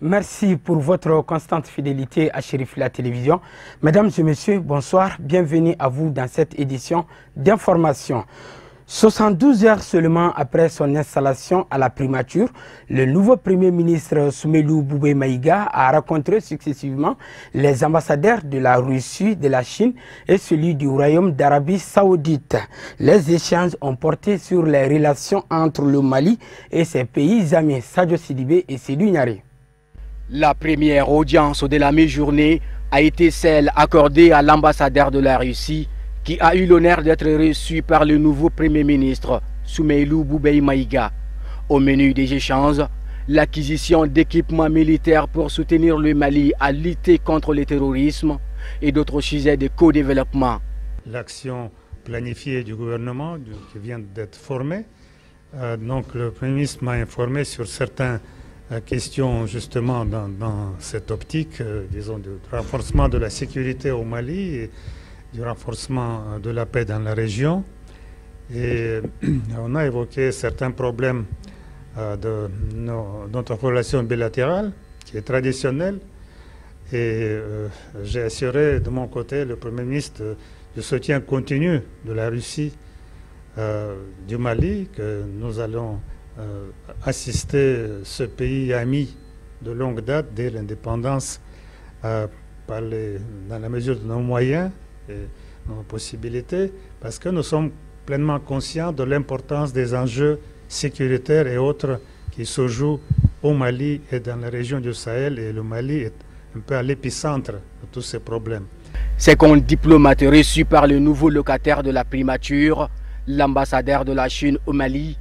Merci pour votre constante fidélité à Chérif la télévision. Mesdames et messieurs, bonsoir. Bienvenue à vous dans cette édition d'information. 72 heures seulement après son installation à la primature, le nouveau Premier ministre Soumeylou Boubèye Maïga a rencontré successivement les ambassadeurs de la Russie, de la Chine et celui du Royaume d'Arabie Saoudite. Les échanges ont porté sur les relations entre le Mali et ses pays amis, Sadio Sidibé et Sédou Niaré. La première audience de la mi-journée a été celle accordée à l'ambassadeur de la Russie qui a eu l'honneur d'être reçu par le nouveau Premier ministre Soumeylou Boubèye Maïga. Au menu des échanges, l'acquisition d'équipements militaires pour soutenir le Mali à lutter contre le terrorisme et d'autres sujets de co-développement. L'action planifiée du gouvernement qui vient d'être formée, donc le Premier ministre m'a informé sur certaines questions justement dans cette optique, disons, du renforcement de la sécurité au Mali et du renforcement de la paix dans la région. Et on a évoqué certains problèmes de notre relation bilatérale, qui est traditionnelle. Et j'ai assuré de mon côté le Premier ministre du soutien continu de la Russie, du Mali, que nous allons assister ce pays ami de longue date dès l'indépendance dans la mesure de nos moyens et nos possibilités, parce que nous sommes pleinement conscients de l'importance des enjeux sécuritaires et autres qui se jouent au Mali et dans la région du Sahel, et le Mali est un peu à l'épicentre de tous ces problèmes. Second diplomate reçu par le nouveau locataire de la primature, l'ambassadeur de la Chine au Mali,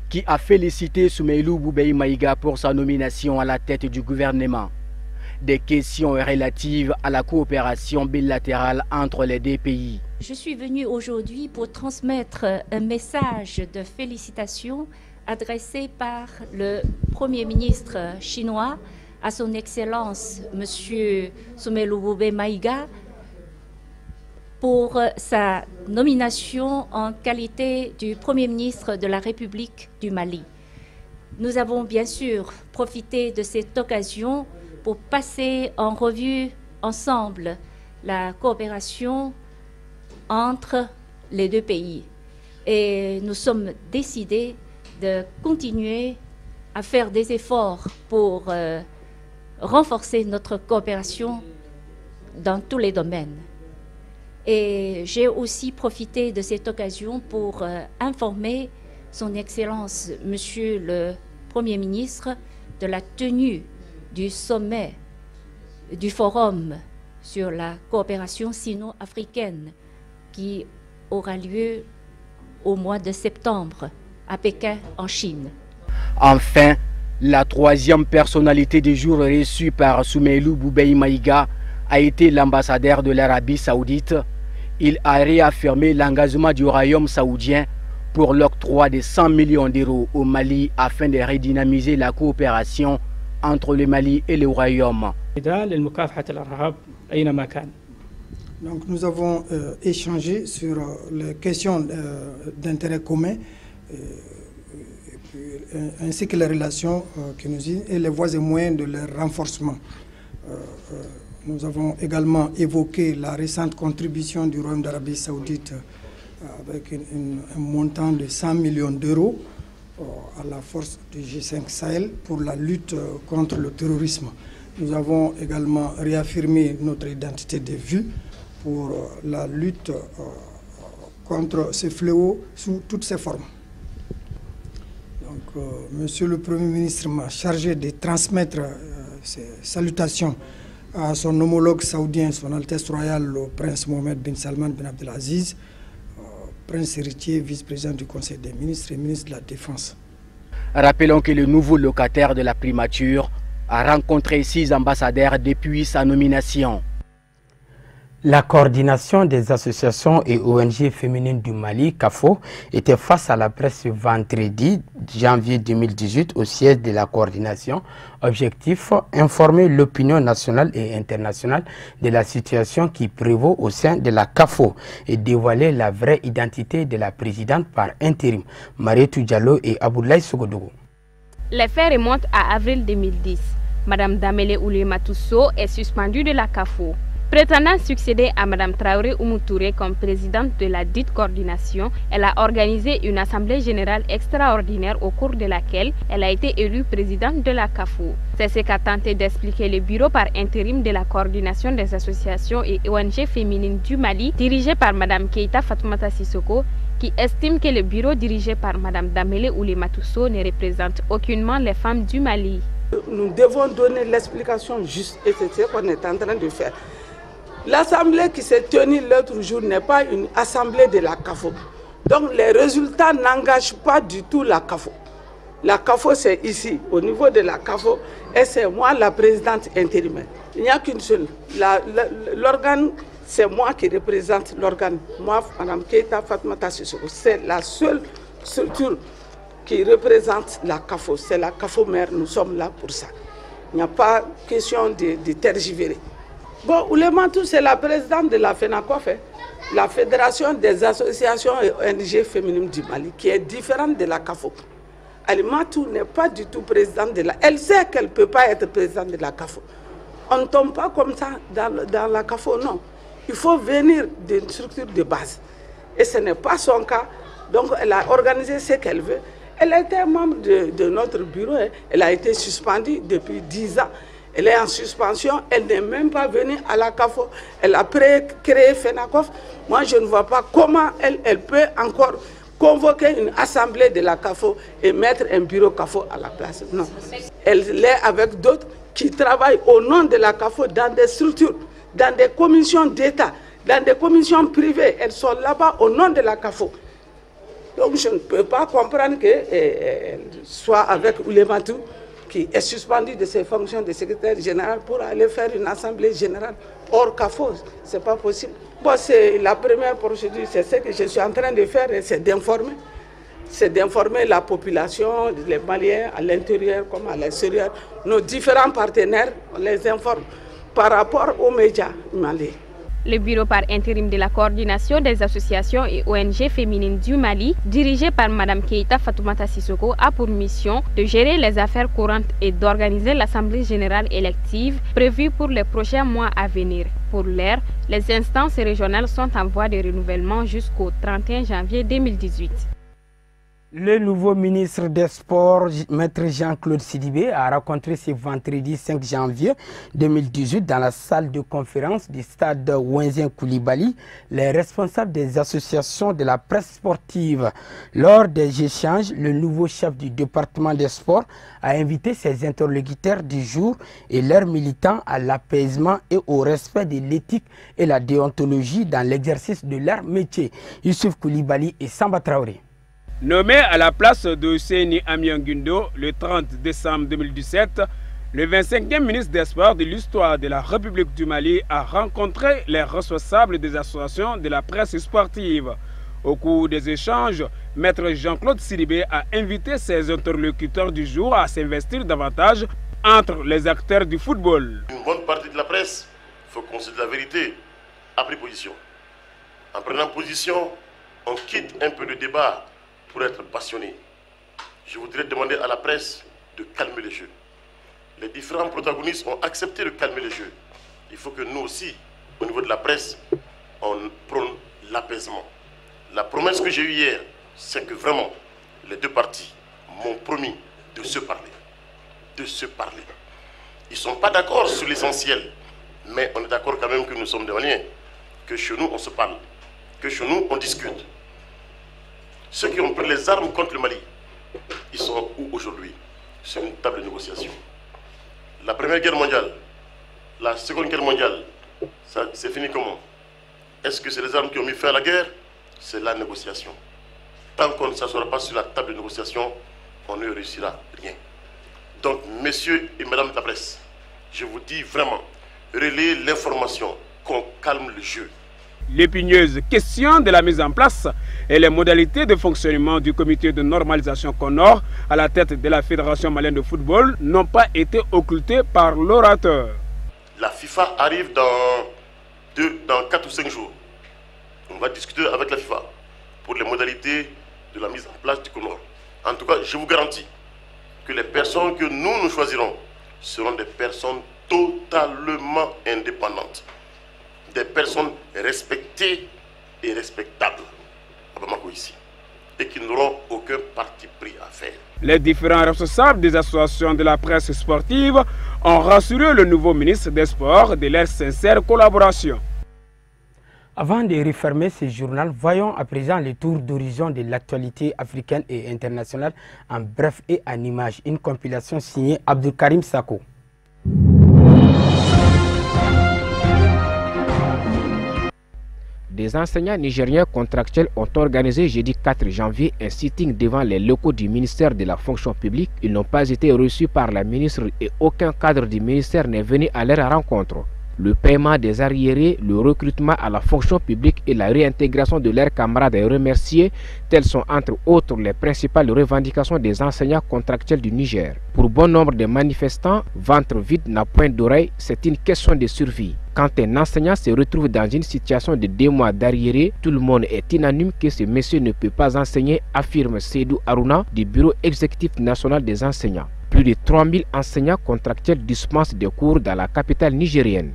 qui a félicité Soumeylou Boubèye Maïga pour sa nomination à la tête du gouvernement. Des questions relatives à la coopération bilatérale entre les deux pays. Je suis venue aujourd'hui pour transmettre un message de félicitations adressé par le Premier ministre chinois à son Excellence M. Soumeylou Boubèye Maïga pour sa nomination en qualité du Premier ministre de la République du Mali. Nous avons bien sûr profité de cette occasion pour passer en revue ensemble la coopération entre les deux pays. Et nous sommes décidés de continuer à faire des efforts pour renforcer notre coopération dans tous les domaines. Et j'ai aussi profité de cette occasion pour informer Son Excellence, Monsieur le Premier ministre, de la tenue du sommet du Forum sur la coopération sino-africaine qui aura lieu au mois de septembre à Pékin, en Chine. Enfin, la troisième personnalité du jour reçue par Soumeylou Boubèye Maïga a été l'ambassadeur de l'Arabie Saoudite. Il a réaffirmé l'engagement du Royaume saoudien pour l'octroi de 100 millions d'euros au Mali afin de redynamiser la coopération entre le Mali et le Royaume. Donc nous avons échangé sur les questions d'intérêt commun ainsi que les relations que nous avons et les voies et moyens de leur renforcement. Nous avons également évoqué la récente contribution du Royaume d'Arabie Saoudite avec un montant de 100 millions d'euros à la force du G5 Sahel pour la lutte contre le terrorisme. Nous avons également réaffirmé notre identité de vue pour la lutte contre ce fléau sous toutes ses formes. Donc, Monsieur le Premier ministre m'a chargé de transmettre ces salutations à son homologue saoudien, son Altesse royale, le prince Mohammed bin Salman bin Abdelaziz, prince héritier, vice-président du Conseil des ministres et ministre de la Défense. Rappelons que le nouveau locataire de la primature a rencontré 6 ambassadeurs depuis sa nomination. La coordination des associations et ONG féminines du Mali, CAFO, était face à la presse ce vendredi janvier 2018 au siège de la coordination. Objectif, informer l'opinion nationale et internationale de la situation qui prévaut au sein de la CAFO et dévoiler la vraie identité de la présidente par intérim, Marietou Diallo et Aboulaye Sogodougou. Les faits remontent à avril 2010. Madame Damele Oulématousso est suspendue de la CAFO. Prétendant succéder à Mme Traoré Oumou-Touré comme présidente de la dite coordination, elle a organisé une assemblée générale extraordinaire au cours de laquelle elle a été élue présidente de la CAFO. C'est ce qu'a tenté d'expliquer le bureau par intérim de la coordination des associations et ONG féminines du Mali, dirigé par Mme Keïta Fatoumata Sissoko, qui estime que le bureau dirigé par Mme Damele Oulématousso ne représente aucunement les femmes du Mali. Nous devons donner l'explication juste et c'est ce qu'on est en train de faire. L'assemblée qui s'est tenue l'autre jour n'est pas une assemblée de la CAFO. Donc les résultats n'engagent pas du tout la CAFO. La CAFO c'est ici, au niveau de la CAFO, et c'est moi la présidente intérimaire. Il n'y a qu'une seule. L'organe, c'est moi qui représente l'organe. Moi, Mme Keïta Fatoumata Sissoko, c'est la seule structure qui représente la CAFO. C'est la CAFO mère, nous sommes là pour ça. Il n'y a pas question de tergiverser. Bon, Oulématou, c'est la présidente de la FENACOF, la Fédération des associations et ONG féminines du Mali, qui est différente de la CAFO. Oulématou n'est pas du tout présidente de la... Elle sait qu'elle ne peut pas être présidente de la CAFO. On ne tombe pas comme ça dans la CAFO, non. Il faut venir d'une structure de base. Et ce n'est pas son cas. Donc, elle a organisé ce qu'elle veut. Elle était membre de notre bureau. Elle a été suspendue depuis 10 ans. Elle est en suspension, elle n'est même pas venue à la CAFO. Elle a créé FENACOF. Moi, je ne vois pas comment elle peut encore convoquer une assemblée de la CAFO et mettre un bureau CAFO à la place. Non. Elle est avec d'autres qui travaillent au nom de la CAFO dans des structures, dans des commissions d'État, dans des commissions privées. Elles sont là-bas au nom de la CAFO. Donc, je ne peux pas comprendre qu'elle soit avec Oulématou, qui est suspendu de ses fonctions de secrétaire général pour aller faire une assemblée générale hors CAFO. Ce n'est pas possible. Bon, c'est la première procédure, c'est ce que je suis en train de faire, c'est d'informer. C'est d'informer la population, les Maliens, à l'intérieur comme à l'extérieur. Nos différents partenaires, on les informe par rapport aux médias maliens. Le bureau par intérim de la coordination des associations et ONG féminines du Mali, dirigé par Mme Keïta Fatoumata Sissoko, a pour mission de gérer les affaires courantes et d'organiser l'Assemblée générale élective prévue pour les prochains mois à venir. Pour l'heure, les instances régionales sont en voie de renouvellement jusqu'au 31 janvier 2018. Le nouveau ministre des Sports, Maître Jean-Claude Sidibé, a rencontré ce vendredi 5 janvier 2018 dans la salle de conférence du stade Ouenzien Koulibaly les responsables des associations de la presse sportive. Lors des échanges, le nouveau chef du département des sports a invité ses interlocuteurs du jour et leurs militants à l'apaisement et au respect de l'éthique et la déontologie dans l'exercice de leur métier. Youssouf Koulibaly et Samba Traoré. Nommé à la place de Seyni Amiangundo le 30 décembre 2017, le 25e ministre des Sports de l'histoire de la République du Mali a rencontré les responsables des associations de la presse sportive. Au cours des échanges, Maître Jean-Claude Sidibé a invité ses interlocuteurs du jour à s'investir davantage entre les acteurs du football. Une bonne partie de la presse, il faut qu'on se dise la vérité, a pris position. En prenant position, on quitte un peu le débat pour être passionné. Je voudrais demander à la presse de calmer les jeux. Les différents protagonistes ont accepté de calmer les jeux. Il faut que nous aussi, au niveau de la presse, on prône l'apaisement. La promesse que j'ai eue hier, c'est que vraiment, les deux parties m'ont promis de se parler. De se parler. Ils ne sont pas d'accord sur l'essentiel, mais on est d'accord quand même que nous sommes des Maliens, que chez nous on se parle, que chez nous on discute. Ceux qui ont pris les armes contre le Mali, ils sont où aujourd'hui? C'est une table de négociation. La Première Guerre mondiale, la Seconde Guerre mondiale, c'est fini comment? Est-ce que c'est les armes qui ont mis fin à la guerre? C'est la négociation. Tant qu'on ne s'assoira pas sur la table de négociation, on ne réussira rien. Donc, messieurs et mesdames de la presse, je vous dis vraiment, relayez l'information, qu'on calme le jeu. L'épineuse question de la mise en place et les modalités de fonctionnement du comité de normalisation CONOR à la tête de la Fédération malienne de football n'ont pas été occultées par l'orateur. La FIFA arrive dans 4 ou 5 jours. On va discuter avec la FIFA pour les modalités de la mise en place du CONOR. En tout cas, je vous garantis que les personnes que nous choisirons seront des personnes totalement indépendantes, des personnes respectées et respectables à Bamako ici, et qui n'auront aucun parti pris à faire. Les différents responsables des associations de la presse sportive ont rassuré le nouveau ministre des Sports de leur sincère collaboration. Avant de refermer ce journal, voyons à présent le tour d'horizon de l'actualité africaine et internationale en bref et en images. Une compilation signée Abdulkarim Sako. Des enseignants nigériens contractuels ont organisé jeudi 4 janvier un sitting devant les locaux du ministère de la fonction publique. Ils n'ont pas été reçus par la ministre et aucun cadre du ministère n'est venu à leur rencontre. Le paiement des arriérés, le recrutement à la fonction publique et la réintégration de leurs camarades remerciés, telles sont entre autres les principales revendications des enseignants contractuels du Niger. Pour bon nombre de manifestants, ventre vide n'a point d'oreille, c'est une question de survie. Quand un enseignant se retrouve dans une situation de 2 mois d'arriéré, tout le monde est unanime que ce monsieur ne peut pas enseigner, affirme Seydou Aruna du Bureau exécutif national des enseignants. Plus de 3000 enseignants contractuels dispensent des cours dans la capitale nigérienne.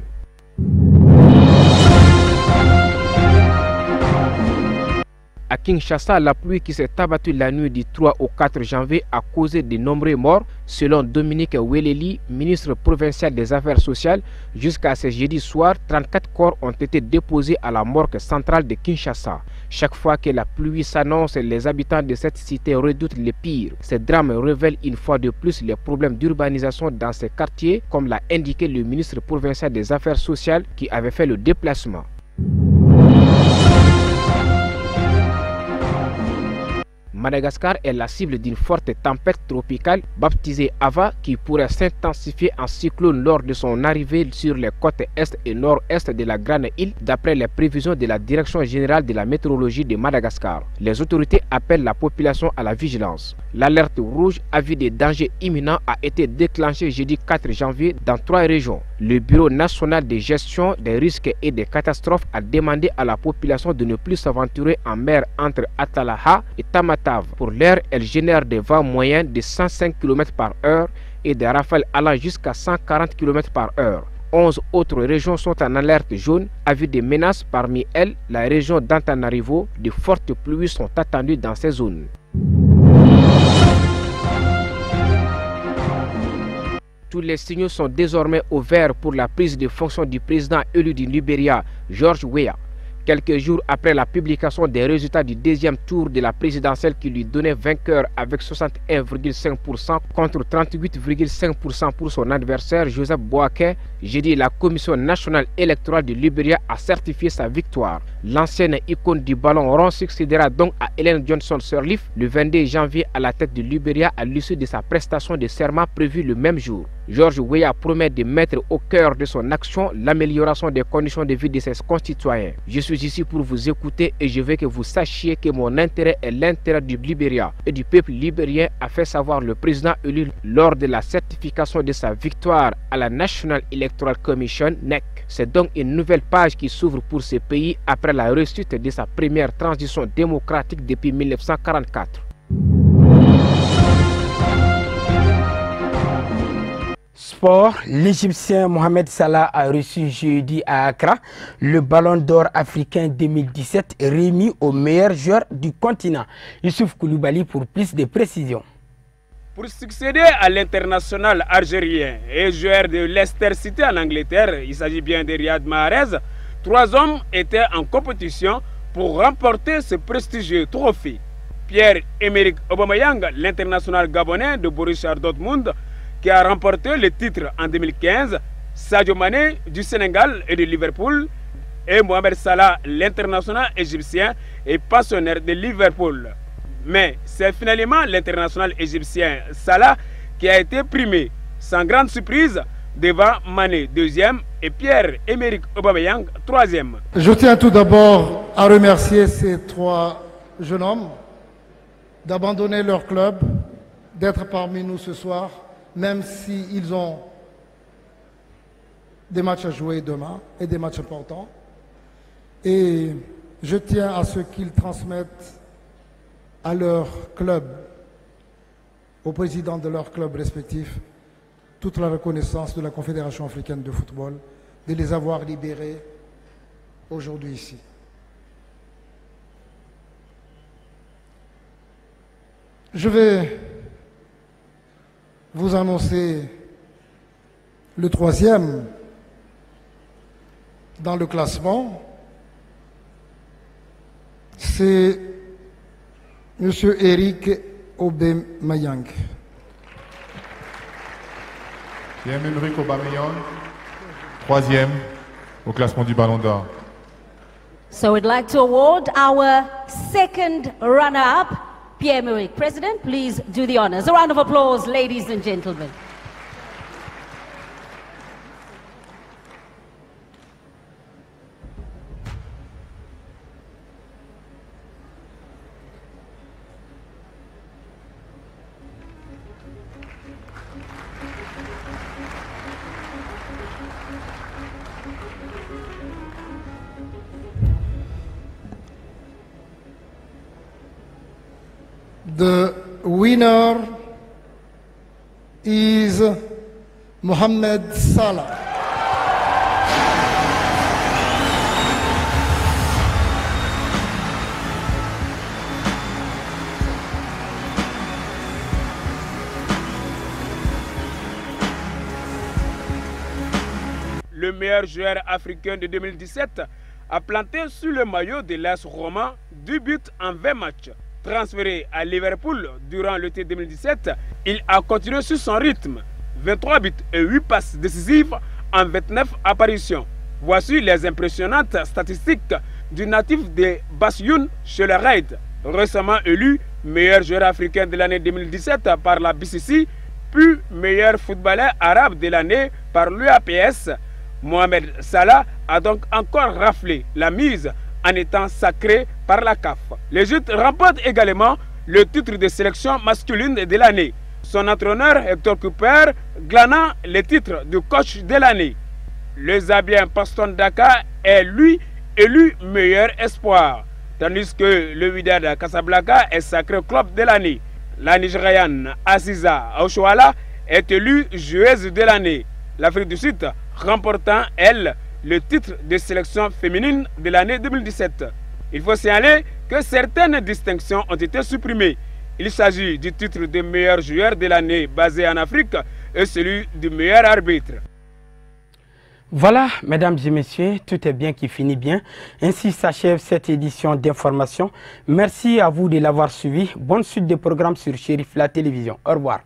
À Kinshasa, la pluie qui s'est abattue la nuit du 3 au 4 janvier a causé de nombreux morts. Selon Dominique Weleli, ministre provincial des Affaires sociales, jusqu'à ce jeudi soir, 34 corps ont été déposés à la morgue centrale de Kinshasa. Chaque fois que la pluie s'annonce, les habitants de cette cité redoutent le pire. Ces drames révèlent une fois de plus les problèmes d'urbanisation dans ces quartiers, comme l'a indiqué le ministre provincial des Affaires sociales qui avait fait le déplacement. Madagascar est la cible d'une forte tempête tropicale baptisée Ava qui pourrait s'intensifier en cyclone lors de son arrivée sur les côtes est et nord-est de la grande île d'après les prévisions de la Direction générale de la météorologie de Madagascar. Les autorités appellent la population à la vigilance. L'alerte rouge avis de danger imminent a été déclenchée jeudi 4 janvier dans 3 régions. Le Bureau national de gestion des risques et des catastrophes a demandé à la population de ne plus s'aventurer en mer entre Atalaha et Tamatave. Pour l'heure, elle génère des vents moyens de 105 km/h et des rafales allant jusqu'à 140 km/h. 11 autres régions sont en alerte jaune, avis de menaces, parmi elles la région d'Antananarivo. De fortes pluies sont attendues dans ces zones. Tous les signaux sont désormais au vert pour la prise de fonction du président élu du Libéria, George Weah. Quelques jours après la publication des résultats du 2e tour de la présidentielle qui lui donnait vainqueur avec 61,5% contre 38,5% pour son adversaire Joseph Boaké, jeudi la Commission nationale électorale du Libéria a certifié sa victoire. L'ancienne icône du ballon rond succédera donc à Ellen Johnson Sirleaf le 22 janvier à la tête du Libéria à l'issue de sa prestation de serment prévue le même jour. George Weah promet de mettre au cœur de son action l'amélioration des conditions de vie de ses concitoyens. Je suis ici pour vous écouter et je veux que vous sachiez que mon intérêt est l'intérêt du Libéria et du peuple libérien, a fait savoir le président élu lors de la certification de sa victoire à la National Electoral Commission (NEC). C'est donc une nouvelle page qui s'ouvre pour ce pays après la réussite de sa première transition démocratique depuis 1944. Sport, l'Égyptien Mohamed Salah a reçu jeudi à Accra le Ballon d'Or africain 2017 remis au meilleur joueur du continent. Youssouf Koulibaly pour plus de précisions. Pour succéder à l'international algérien et joueur de Leicester City en Angleterre, il s'agit bien de Riyad Mahrez, 3 hommes étaient en compétition pour remporter ce prestigieux trophée. Pierre-Emerick Aubameyang, l'international gabonais de Borussia Dortmund, qui a remporté le titre en 2015, Sadio Mané du Sénégal et de Liverpool, et Mohamed Salah, l'international égyptien et pensionnaire de Liverpool. Mais c'est finalement l'international égyptien Salah qui a été primé, sans grande surprise, devant Mané 2e et Pierre-Emerick Aubameyang 3e. Je tiens tout d'abord à remercier ces 3 jeunes hommes d'abandonner leur club, d'être parmi nous ce soir, même s'ils ont des matchs à jouer demain et des matchs importants. Et je tiens à ce qu'ils transmettent à leur club, au président de leur club respectif, toute la reconnaissance de la Confédération africaine de football de les avoir libérés aujourd'hui ici. Je vais vous annoncer le 3e dans le classement. C'est M. Eric Aubameyang. Pierre-Emerick Aubameyang, 3e au classement du Ballon d'Or. So we'd like to award our second runner-up, Pierre-Emerick. President, please do the honors. A round of applause, ladies and gentlemen. The winner is Mohamed Salah. Le meilleur joueur africain de 2017 a planté sur le maillot de l'AS Roma 2 buts en 20 matchs. Transféré à Liverpool durant l'été 2017, il a continué sur son rythme. 23 buts et 8 passes décisives en 29 apparitions. Voici les impressionnantes statistiques du natif de Bassioun chez le Raid, récemment élu meilleur joueur africain de l'année 2017 par la BCC, puis meilleur footballeur arabe de l'année par l'UAPS. Mohamed Salah a donc encore raflé la mise en étant sacré par la CAF. L'Égypte remporte également le titre de sélection masculine de l'année. Son entraîneur Hector Cooper glanant le titre de coach de l'année. Le Zambien Paston Daka est lui élu meilleur espoir, tandis que le Wydad Casablanca est sacré club de l'année. La Nigériane Aziza Oshoala est élue joueuse de l'année. L'Afrique du Sud remportant, elle, le titre de sélection féminine de l'année 2017. Il faut signaler que certaines distinctions ont été supprimées. Il s'agit du titre de meilleur joueur de l'année basé en Afrique et celui du meilleur arbitre. Voilà, mesdames et messieurs, tout est bien qui finit bien. Ainsi s'achève cette édition d'information. Merci à vous de l'avoir suivi. Bonne suite de programmes sur Chérif la télévision. Au revoir.